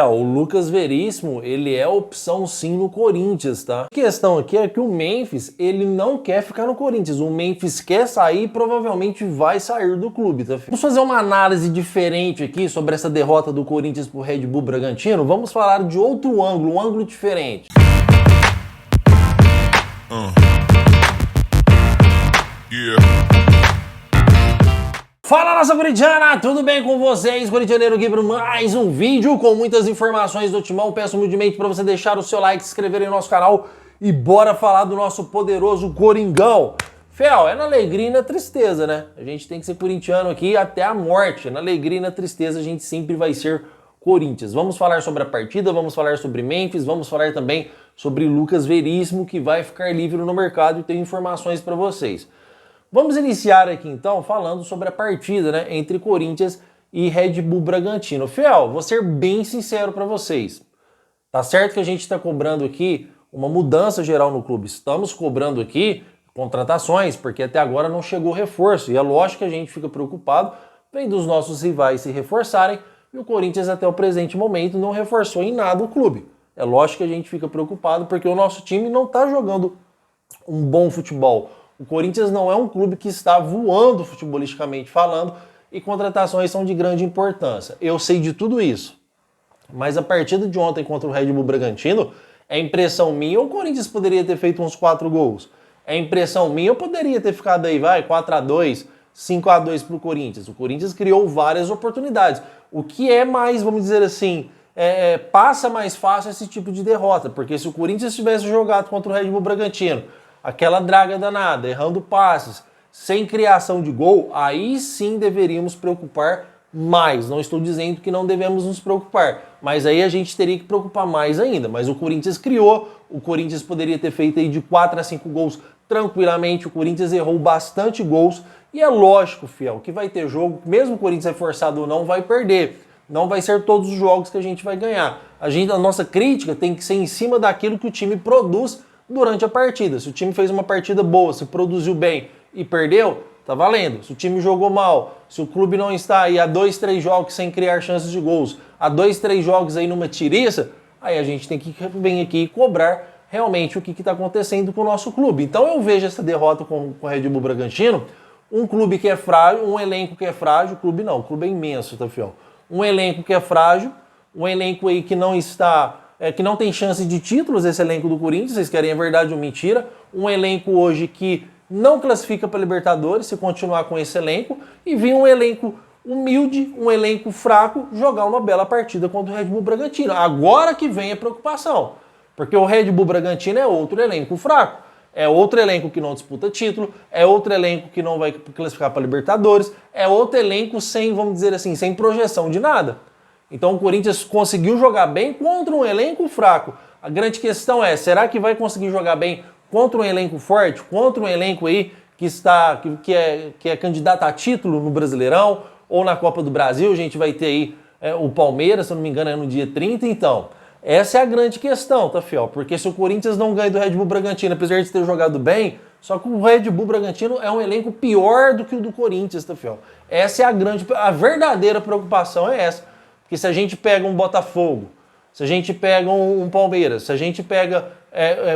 O Lucas Veríssimo, ele é opção sim no Corinthians, tá? A questão aqui é que o Memphis, ele não quer ficar no Corinthians. O Memphis quer sair e provavelmente vai sair do clube, tá? Vamos fazer uma análise diferente aqui sobre essa derrota do Corinthians pro Red Bull Bragantino. Vamos falar de outro ângulo, um ângulo diferente. Fala, nossa corintiana, tudo bem com vocês? Corintianeiro aqui para mais um vídeo com muitas informações do Timão. Peço humildemente para você deixar o seu like, se inscrever no nosso canal e bora falar do nosso poderoso Coringão. Fel, é na alegria e na tristeza, né? A gente tem que ser corintiano aqui até a morte. Na alegria e na tristeza a gente sempre vai ser Corinthians. Vamos falar sobre a partida, vamos falar sobre Memphis, vamos falar também sobre Lucas Veríssimo, que vai ficar livre no mercado e tem informações para vocês. Vamos iniciar aqui então falando sobre a partida, né, entre Corinthians e Red Bull Bragantino. Fiel, vou ser bem sincero para vocês. Tá certo que a gente está cobrando aqui uma mudança geral no clube. Estamos cobrando aqui contratações, porque até agora não chegou reforço. E é lógico que a gente fica preocupado vendo os nossos rivais se reforçarem e o Corinthians até o presente momento não reforçou em nada o clube. É lógico que a gente fica preocupado porque o nosso time não está jogando um bom futebol. O Corinthians não é um clube que está voando futebolisticamente falando e contratações são de grande importância. Eu sei de tudo isso. Mas a partida de ontem contra o Red Bull Bragantino, é impressão minha ou o Corinthians poderia ter feito uns 4 gols? É impressão minha ou poderia ter ficado aí, 4-2, 5-2 para o Corinthians? O Corinthians criou várias oportunidades. O que é mais, vamos dizer assim, passa mais fácil esse tipo de derrota. Porque se o Corinthians tivesse jogado contra o Red Bull Bragantino, aquela draga danada, errando passes, sem criação de gol, aí sim deveríamos preocupar mais. Não estou dizendo que não devemos nos preocupar, mas aí a gente teria que preocupar mais ainda. Mas o Corinthians criou, o Corinthians poderia ter feito aí de 4 a 5 gols tranquilamente, o Corinthians errou bastante gols, e é lógico, fiel, que vai ter jogo, mesmo o Corinthians reforçado ou não, vai perder. Não vai ser todos os jogos que a gente vai ganhar. A nossa crítica tem que ser em cima daquilo que o time produz durante a partida. Se o time fez uma partida boa, se produziu bem e perdeu, tá valendo. Se o time jogou mal, se o clube não está aí há 2, 3 jogos sem criar chances de gols, há 2, 3 jogos aí numa tiriça, aí a gente tem que vir aqui e cobrar realmente o que está acontecendo com o nosso clube. Então eu vejo essa derrota com o Red Bull Bragantino, um clube que é frágil, um elenco que é frágil, o clube não, o clube é imenso, tá, fiel? Um elenco que é frágil, um elenco aí que não está... que não tem chance de títulos, esse elenco do Corinthians, vocês querem a verdade ou mentira, um elenco hoje que não classifica para Libertadores se continuar com esse elenco, e vir um elenco humilde, um elenco fraco, jogar uma bela partida contra o Red Bull Bragantino. Agora que vem a preocupação, porque o Red Bull Bragantino é outro elenco fraco, é outro elenco que não disputa título, é outro elenco que não vai classificar para Libertadores, é outro elenco sem, vamos dizer assim, sem projeção de nada. Então o Corinthians conseguiu jogar bem contra um elenco fraco. A grande questão é, será que vai conseguir jogar bem contra um elenco forte? Contra um elenco aí que é candidato a título no Brasileirão ou na Copa do Brasil? A gente vai ter aí o Palmeiras, se eu não me engano, é no dia 30. Então, essa é a grande questão, tá, fiel? Porque se o Corinthians não ganha do Red Bull Bragantino, apesar de ter jogado bem, só que o Red Bull Bragantino é um elenco pior do que o do Corinthians, tá, fiel? Essa é a verdadeira preocupação é essa. Porque se a gente pega um Botafogo, se a gente pega um Palmeiras, se a gente pega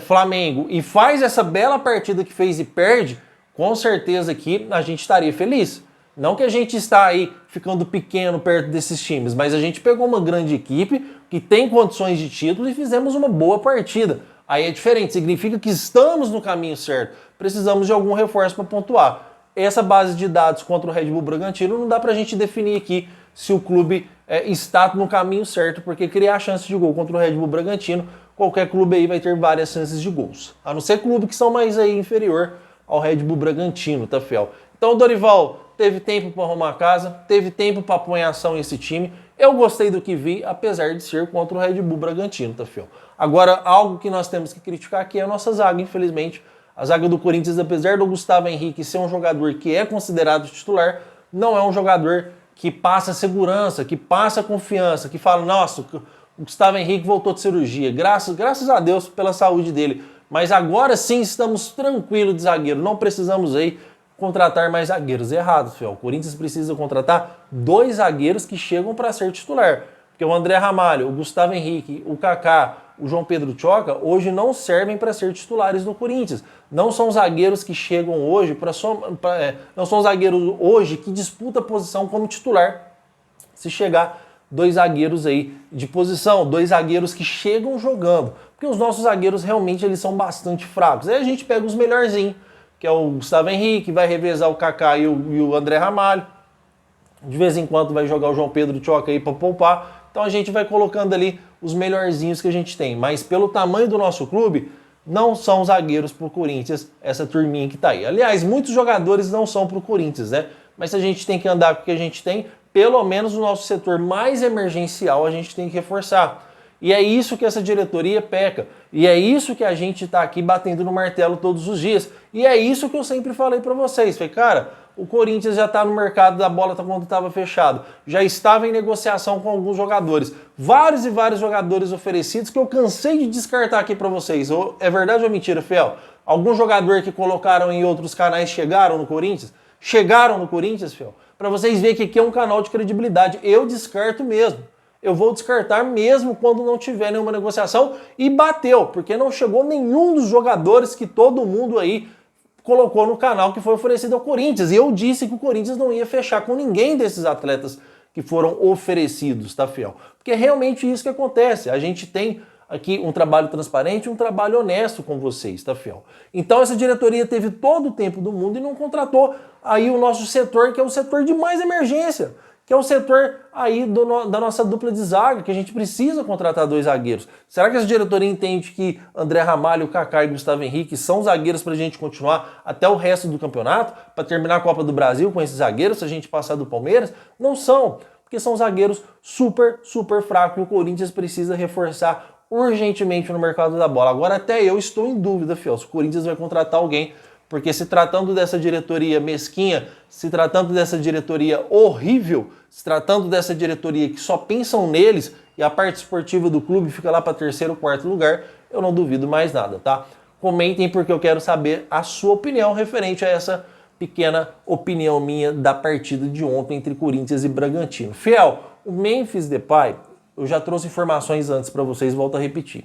Flamengo e faz essa bela partida que fez e perde, com certeza aqui a gente estaria feliz. Não que a gente está aí ficando pequeno perto desses times, mas a gente pegou uma grande equipe que tem condições de título e fizemos uma boa partida. Aí é diferente, significa que estamos no caminho certo. Precisamos de algum reforço para pontuar. Essa base de dados contra o Red Bull Bragantino não dá para a gente definir aqui se o clube está no caminho certo, porque criar chance de gol contra o Red Bull Bragantino, qualquer clube aí vai ter várias chances de gols. A não ser clube que são mais aí inferior ao Red Bull Bragantino, tá, fiel? Então o Dorival teve tempo para arrumar a casa, teve tempo para pôr em ação esse time. Eu gostei do que vi, apesar de ser contra o Red Bull Bragantino, tá, fiel? Agora, algo que nós temos que criticar aqui é a nossa zaga, infelizmente. A zaga do Corinthians, apesar do Gustavo Henrique ser um jogador que é considerado titular, não é um jogador que passa segurança, que passa confiança, que fala, nossa, o Gustavo Henrique voltou de cirurgia, graças a Deus pela saúde dele. Mas agora sim estamos tranquilos de zagueiro, não precisamos aí contratar mais zagueiros. Errado, fiel. O Corinthians precisa contratar 2 zagueiros que chegam para ser titular. Porque o André Ramalho, o Gustavo Henrique, o Kaká, o João Pedro Tchoca, hoje não servem para ser titulares no Corinthians. Não são zagueiros que chegam hoje não são zagueiros hoje que disputam a posição como titular. Se chegar dois zagueiros aí de posição, dois zagueiros que chegam jogando. Porque os nossos zagueiros realmente eles são bastante fracos. Aí a gente pega os melhorzinhos, que é o Gustavo Henrique, vai revezar o Kaká e o André Ramalho. De vez em quando vai jogar o João Pedro Tchoca aí para poupar. Então a gente vai colocando ali os melhorzinhos que a gente tem. Mas pelo tamanho do nosso clube, não são zagueiros pro Corinthians, essa turminha que tá aí. Aliás, muitos jogadores não são pro Corinthians, né? Mas se a gente tem que andar com o que a gente tem, pelo menos o nosso setor mais emergencial a gente tem que reforçar. E é isso que essa diretoria peca. E é isso que a gente está aqui batendo no martelo todos os dias. E é isso que eu sempre falei para vocês. Falei, cara, o Corinthians já está no mercado da bola quando estava fechado. Já estava em negociação com alguns jogadores. Vários e vários jogadores oferecidos que eu cansei de descartar aqui para vocês. É verdade ou mentira, Fiel? Algum jogador que colocaram em outros canais chegaram no Corinthians? Chegaram no Corinthians, Fiel? Para vocês verem que aqui é um canal de credibilidade. Eu descarto mesmo. Eu vou descartar mesmo quando não tiver nenhuma negociação. E bateu, porque não chegou nenhum dos jogadores que todo mundo aí colocou no canal que foi oferecido ao Corinthians. E eu disse que o Corinthians não ia fechar com ninguém desses atletas que foram oferecidos, tá, Fiel? Porque é realmente isso que acontece. A gente tem aqui um trabalho transparente, um trabalho honesto com vocês, tá, Fiel? Então essa diretoria teve todo o tempo do mundo e não contratou aí o nosso setor, que é o setor de mais emergência, que é o setor aí da nossa dupla de zaga, que a gente precisa contratar dois zagueiros. Será que essa diretoria entende que André Ramalho, Kaká e Gustavo Henrique são zagueiros para a gente continuar até o resto do campeonato, para terminar a Copa do Brasil com esses zagueiros, se a gente passar do Palmeiras? Não são, porque são zagueiros super, super fracos e o Corinthians precisa reforçar urgentemente no mercado da bola. Agora até eu estou em dúvida, Fiel, se o Corinthians vai contratar alguém, porque se tratando dessa diretoria mesquinha, se tratando dessa diretoria horrível, se tratando dessa diretoria que só pensam neles e a parte esportiva do clube fica lá para terceiro, quarto lugar, eu não duvido mais nada, tá? Comentem porque eu quero saber a sua opinião referente a essa pequena opinião minha da partida de ontem entre Corinthians e Bragantino. Fiel, o Memphis Depay, eu já trouxe informações antes para vocês, volto a repetir.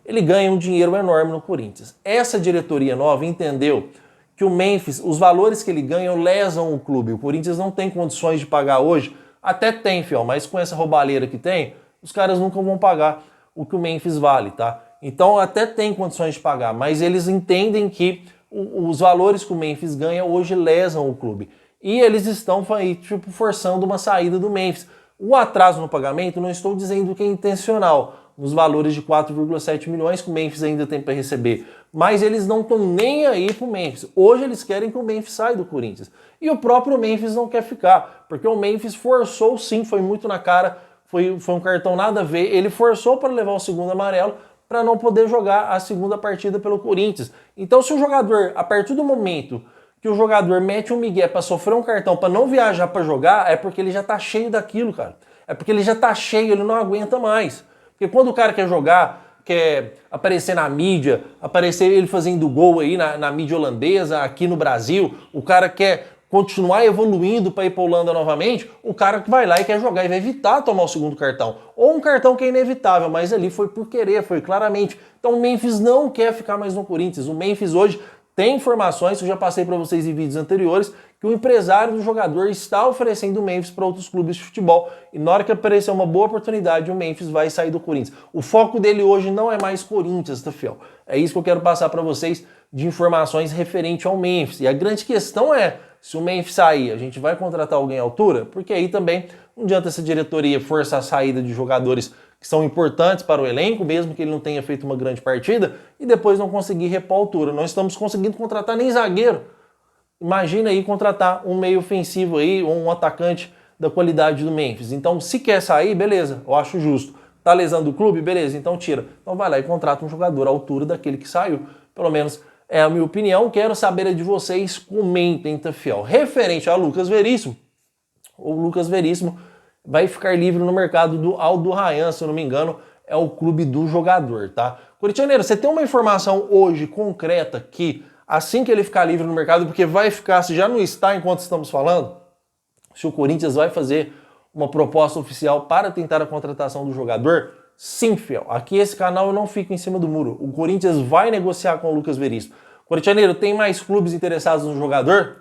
Ele ganha um dinheiro enorme no Corinthians. Essa diretoria nova entendeu que o Memphis, os valores que ele ganha lesam o clube. O Corinthians não tem condições de pagar hoje. Até tem, Fiel, mas com essa roubalheira que tem, os caras nunca vão pagar o que o Memphis vale, tá? Então até tem condições de pagar, mas eles entendem que os valores que o Memphis ganha hoje lesam o clube. E eles estão aí, tipo, forçando uma saída do Memphis. O atraso no pagamento, não estou dizendo que é intencional, nos valores de 4,7 milhões que o Memphis ainda tem para receber. Mas eles não estão nem aí pro Memphis. Hoje eles querem que o Memphis saia do Corinthians. E o próprio Memphis não quer ficar, porque o Memphis forçou sim, foi muito na cara, foi um cartão nada a ver. Ele forçou para levar o segundo amarelo para não poder jogar a segunda partida pelo Corinthians. Então se o jogador, a partir do momento que o jogador mete um migué para sofrer um cartão para não viajar para jogar, é porque ele já tá cheio daquilo, cara. É porque ele já tá cheio, ele não aguenta mais. Porque quando o cara quer jogar, quer aparecer na mídia, aparecer ele fazendo gol aí na mídia holandesa, aqui no Brasil, o cara quer continuar evoluindo para ir para a Holanda novamente, o cara que vai lá e quer jogar e vai evitar tomar o segundo cartão. Ou um cartão que é inevitável, mas ali foi por querer, foi claramente. Então o Memphis não quer ficar mais no Corinthians. O Memphis hoje tem informações, que eu já passei para vocês em vídeos anteriores, que o empresário do jogador está oferecendo o Memphis para outros clubes de futebol. E na hora que aparecer uma boa oportunidade, o Memphis vai sair do Corinthians. O foco dele hoje não é mais Corinthians, tá, Fiel? É isso que eu quero passar para vocês de informações referente ao Memphis. E a grande questão é, se o Memphis sair, a gente vai contratar alguém à altura? Porque aí também não adianta essa diretoria forçar a saída de jogadores que são importantes para o elenco, mesmo que ele não tenha feito uma grande partida, e depois não conseguir repor a altura. Nós estamos conseguindo contratar nem zagueiro. Imagina aí contratar um meio ofensivo aí, ou um atacante da qualidade do Memphis. Então, se quer sair, beleza, eu acho justo. Tá lesando o clube? Beleza, então tira. Então vai lá e contrata um jogador à altura daquele que saiu. Pelo menos é a minha opinião. Quero saber a de vocês. Comentem, tá, Fiel? Referente a Lucas Veríssimo, o Lucas Veríssimo vai ficar livre no mercado do Aldo Rayan, se eu não me engano, é o clube do jogador, tá? Corintianeiro, você tem uma informação hoje concreta que assim que ele ficar livre no mercado, porque vai ficar, se já não está enquanto estamos falando, se o Corinthians vai fazer uma proposta oficial para tentar a contratação do jogador? Sim, fiel. Aqui esse canal eu não fico em cima do muro. O Corinthians vai negociar com o Lucas Veríssimo. Corintianeiro, tem mais clubes interessados no jogador?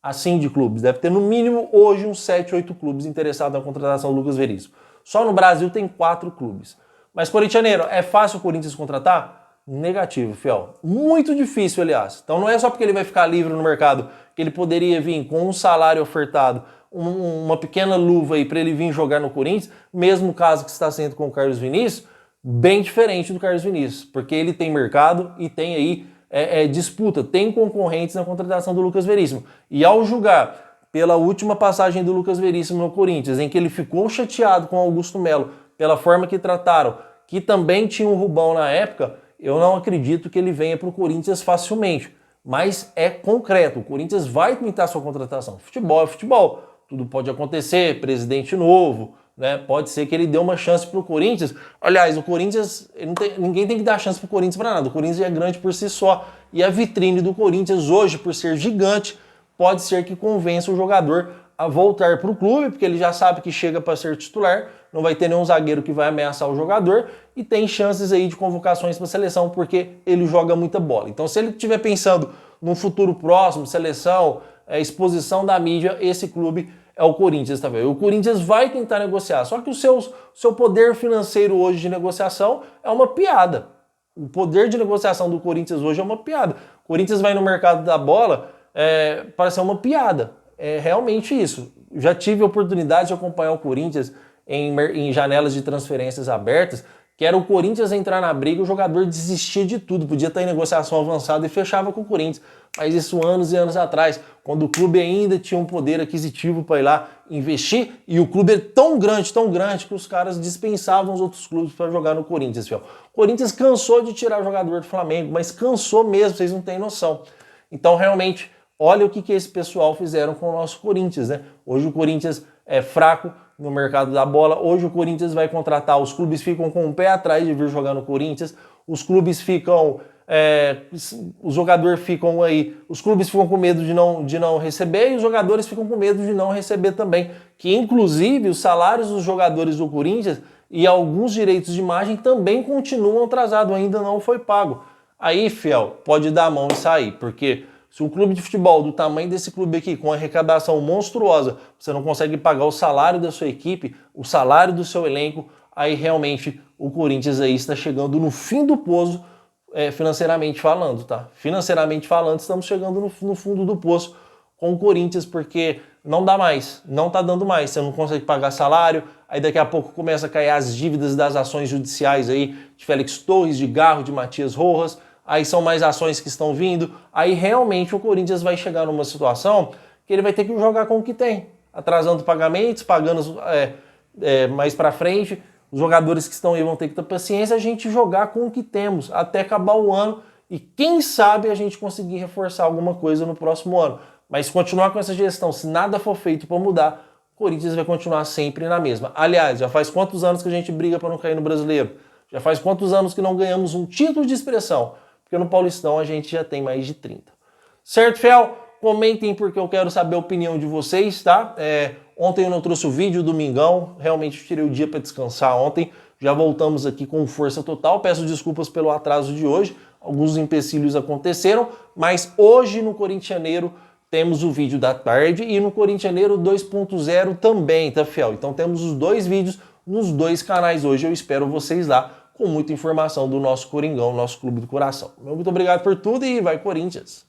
Assim de clubes. Deve ter no mínimo hoje uns 7, 8 clubes interessados na contratação do Lucas Veríssimo. Só no Brasil tem 4 clubes. Mas, corintianeiro, é fácil o Corinthians contratar? Negativo, fiel. Muito difícil, aliás. Então não é só porque ele vai ficar livre no mercado que ele poderia vir com um salário ofertado, uma pequena luva aí para ele vir jogar no Corinthians, mesmo caso que está sendo com o Carlos Vinícius, bem diferente do Carlos Vinícius, porque ele tem mercado e tem aí disputa, tem concorrentes na contratação do Lucas Veríssimo. E ao julgar pela última passagem do Lucas Veríssimo no Corinthians, em que ele ficou chateado com Augusto Melo pela forma que trataram, que também tinha um Rubão na época, eu não acredito que ele venha para o Corinthians facilmente. Mas é concreto, o Corinthians vai tentar sua contratação. Futebol é futebol, tudo pode acontecer, presidente novo, né? Pode ser que ele dê uma chance para o Corinthians. Aliás, o Corinthians, ninguém tem que dar chance para o Corinthians para nada. O Corinthians é grande por si só. E a vitrine do Corinthians hoje, por ser gigante, pode ser que convença o jogador a voltar para o clube, porque ele já sabe que chega para ser titular, não vai ter nenhum zagueiro que vai ameaçar o jogador e tem chances aí de convocações para a seleção, porque ele joga muita bola. Então, se ele estiver pensando num futuro próximo, seleção, exposição da mídia, esse clube é o Corinthians, tá vendo? O Corinthians vai tentar negociar, só que o seu poder financeiro hoje de negociação é uma piada. O poder de negociação do Corinthians hoje é uma piada. O Corinthians vai no mercado da bola para ser uma piada. É realmente isso. Já tive a oportunidade de acompanhar o Corinthians em janelas de transferências abertas, que era o Corinthians entrar na briga, o jogador desistia de tudo, podia estar em negociação avançada e fechava com o Corinthians. Mas isso anos e anos atrás, quando o clube ainda tinha um poder aquisitivo para ir lá investir, e o clube é tão grande que os caras dispensavam os outros clubes para jogar no Corinthians, fiel. O Corinthians cansou de tirar jogador do Flamengo, mas cansou mesmo, vocês não têm noção. Então, realmente, olha o que esse pessoal fizeram com o nosso Corinthians, né? Hoje o Corinthians é fraco no mercado da bola, hoje o Corinthians vai contratar, os clubes ficam com o pé atrás de vir jogar no Corinthians, os clubes ficam... os jogadores ficam aí, os clubes ficam com medo de não receber e os jogadores ficam com medo de não receber também, que inclusive os salários dos jogadores do Corinthians e alguns direitos de imagem também continuam atrasados, ainda não foi pago. Aí, fiel, pode dar a mão e sair, porque se um clube de futebol do tamanho desse clube aqui, com arrecadação monstruosa, você não consegue pagar o salário da sua equipe, o salário do seu elenco, aí realmente o Corinthians aí está chegando no fim do poço, financeiramente falando, tá? Financeiramente falando, estamos chegando no fundo do poço com o Corinthians, porque não dá mais, não tá dando mais, você não consegue pagar salário, aí daqui a pouco começa a cair as dívidas das ações judiciais aí, de Félix Torres, de Garro, de Matias Rojas, aí são mais ações que estão vindo, aí realmente o Corinthians vai chegar numa situação que ele vai ter que jogar com o que tem, atrasando pagamentos, pagando mais para frente. Os jogadores que estão aí vão ter que ter paciência, a gente jogar com o que temos até acabar o ano e quem sabe a gente conseguir reforçar alguma coisa no próximo ano. Mas se continuar com essa gestão, se nada for feito para mudar, o Corinthians vai continuar sempre na mesma. Aliás, já faz quantos anos que a gente briga para não cair no Brasileiro? Já faz quantos anos que não ganhamos um título de expressão? Porque no Paulistão a gente já tem mais de 30. Certo, fiel? Comentem porque eu quero saber a opinião de vocês, tá? Ontem eu não trouxe o vídeo, domingão, realmente tirei o dia para descansar ontem, já voltamos aqui com força total, peço desculpas pelo atraso de hoje, alguns empecilhos aconteceram, mas hoje no Corintianeiro temos o vídeo da tarde e no Corintianeiro 2.0 também, tá, fiel? Então temos os dois vídeos nos dois canais hoje, eu espero vocês lá com muita informação do nosso Coringão, nosso clube do coração. Muito obrigado por tudo e vai Corinthians!